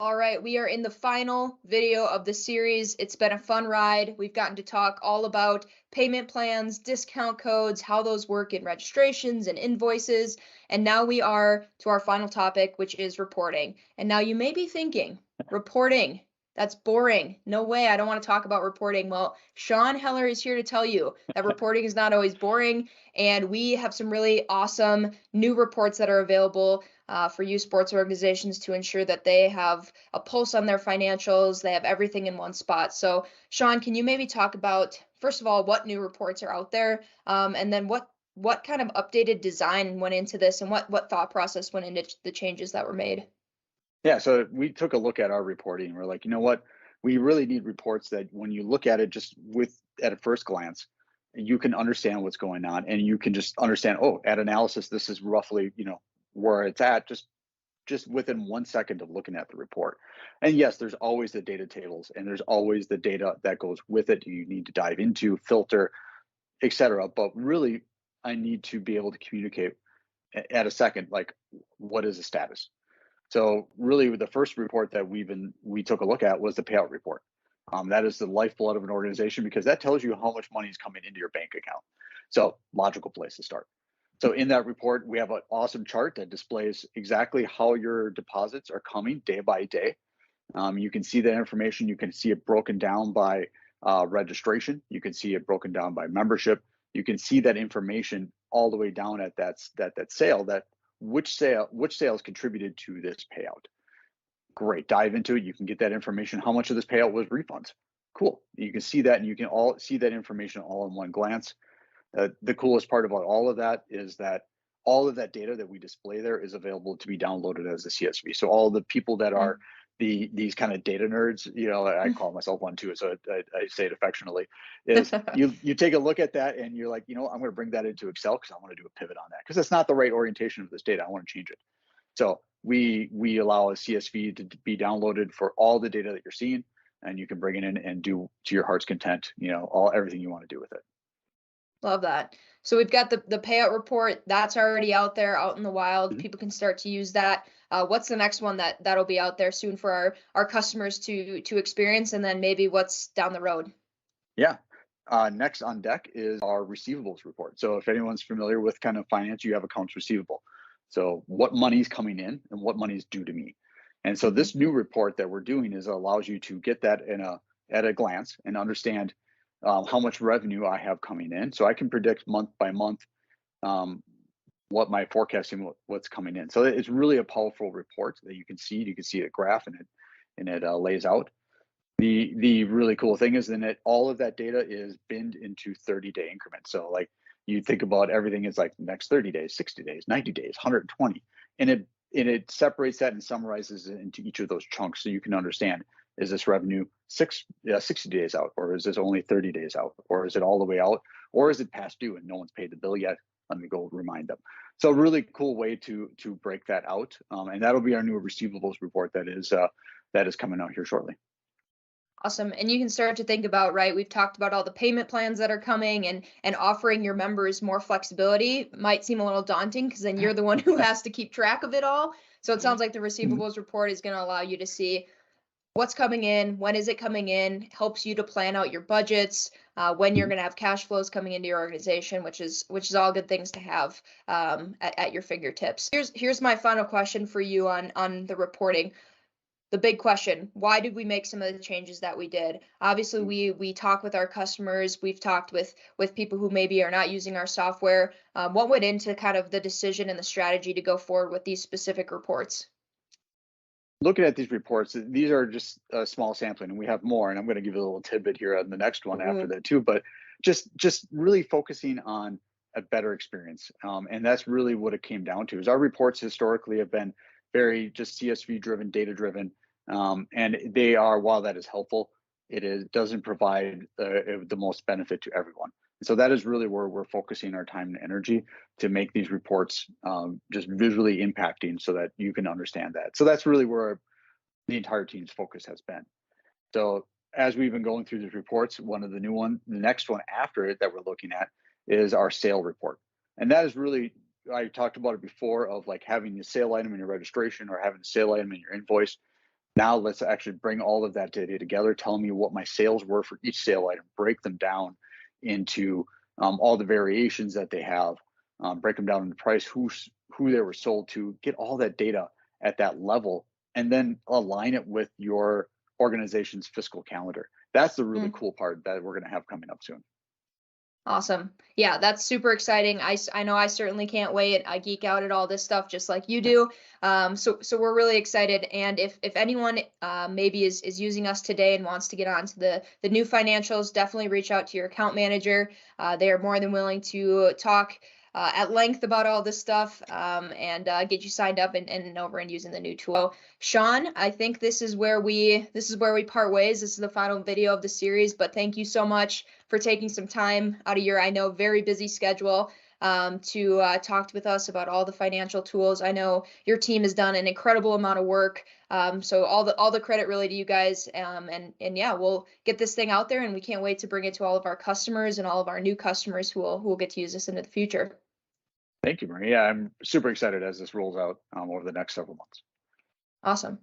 All right, we are in the final video of the series. It's been a fun ride. We've gotten to talk all about payment plans, discount codes, how those work in registrations and invoices. And now we are to our final topic, which is reporting. And now you may be thinking, reporting, that's boring. No way, I don't want to talk about reporting. Well, Shawn Heller is here to tell you that reporting is not always boring. And we have some really awesome new reports that are available for you sports organizations to ensure that they have a pulse on their financials. They have everything in one spot. So, Shawn, can you maybe talk about, first of all, what new reports are out there, and then what kind of updated design went into this, and what thought process went into the changes that were made? Yeah, so we took a look at our reporting. We're like, you know what? We really need reports that when you look at it just with at a first glance, you can understand what's going on and you can just understand, oh, at analysis, this is roughly, where it's at just within 1 second of looking at the report. And yes, there's always the data tables and there's always the data that goes with it. You need to dive into, filter, etc. But really, I need to be able to communicate at a second, like what is the status? So really, the first report that we took a look at was the payout report. That is the lifeblood of an organization because that tells you how much money is coming into your bank account. So logical place to start. So in that report, we have an awesome chart that displays exactly how your deposits are coming day by day. You can see that information. You can see it broken down by registration. You can see it broken down by membership. You can see that information all the way down at that sale that which sales contributed to this payout. Great, dive into it. You can get that information. How much of this payout was refunds? Cool. You can see that, and you can all see that information all in one glance. The coolest part about all of that is that all of that data that we display there is available to be downloaded as a CSV. So all the people that are these kind of data nerds, I call myself one too, so I say it affectionately, is you take a look at that and you're like, I'm going to bring that into Excel because I want to do a pivot on that because that's not the right orientation of this data. I want to change it. So we allow a CSV to be downloaded for all the data that you're seeing, and you can bring it in and do to your heart's content, everything you want to do with it. Love that. So we've got the payout report that's already out there, out in the wild. Mhm. People can start to use that. What's the next one that'll be out there soon for our customers to experience, and then maybe what's down the road? Yeah. Next on deck is our receivables report. So if anyone's familiar with kind of finance, you have accounts receivable. So what money's coming in and what money's due to me. And so Mhm. this new report that we're doing is allows you to get that at a glance and understand how much revenue I have coming in. So I can predict month by month um, what my forecasting what's coming in. So it's really a powerful report that you can see. You can see a graph and it lays out. The really cool thing is then that all of that data is binned into 30-day increments. So like you think about everything is like next 30 days, 60 days, 90 days, 120. And it separates that and summarizes it into each of those chunks so you can understand, is this revenue 60 days out, or is this only 30 days out, or is it all the way out, or is it past due and no one's paid the bill yet? Let me go remind them. So really cool way to break that out. And that'll be our new receivables report that is coming out here shortly. Awesome. And you can start to think about, right, we've talked about all the payment plans that are coming, and offering your members more flexibility might seem a little daunting because then you're the one who has to keep track of it all. So it sounds like the Mhm. receivables report is going to allow you to see what's coming in, when is it coming in, helps you to plan out your budgets, when you're Mhm. going to have cash flows coming into your organization, which is all good things to have at your fingertips. Here's my final question for you on the reporting. The big question: why did we make some of the changes that we did? Obviously, we talk with our customers, we've talked with people who maybe are not using our software. What went into kind of the decision and the strategy to go forward with these specific reports? Looking at these reports, these are just a small sampling, and we have more. And I'm going to give you a little tidbit here on the next one after Ooh. that too. But just really focusing on a better experience, and that's really what it came down to. Is our reports historically have been very just CSV driven, data driven, and they are, while that is helpful, doesn't provide the most benefit to everyone. So that is really where we're focusing our time and energy to make these reports just visually impacting so that you can understand that. So that's really where the entire team's focus has been. So as we've been going through these reports, the next one after it that we're looking at is our sale report. And that is really, I talked about it before, of like having the sale item in your registration or having the sale item in your invoice. Now let's actually bring all of that data together. Tell me what my sales were for each sale item. Break them down into all the variations that they have. Break them down into price, who they were sold to. Get all that data at that level, and then align it with your organization's fiscal calendar. That's the really Mm. cool part that we're going to have coming up soon. Awesome. Yeah, that's super exciting. I know I certainly can't wait. I geek out at all this stuff just like you do. So we're really excited. And if anyone maybe is using us today and wants to get onto the new financials, definitely reach out to your account manager. They are more than willing to talk at length about all this stuff and get you signed up and over and using the new tool. Shawn, I think this is where we part ways. This is the final video of the series, but thank you so much for taking some time out of your, I know, very busy schedule to talk with us about all the financial tools. I know your team has done an incredible amount of work. So all the credit really to you guys. And yeah, we'll get this thing out there, and we can't wait to bring it to all of our customers and all of our new customers who will get to use this into the future. Thank you, Maria. I'm super excited as this rolls out over the next several months. Awesome.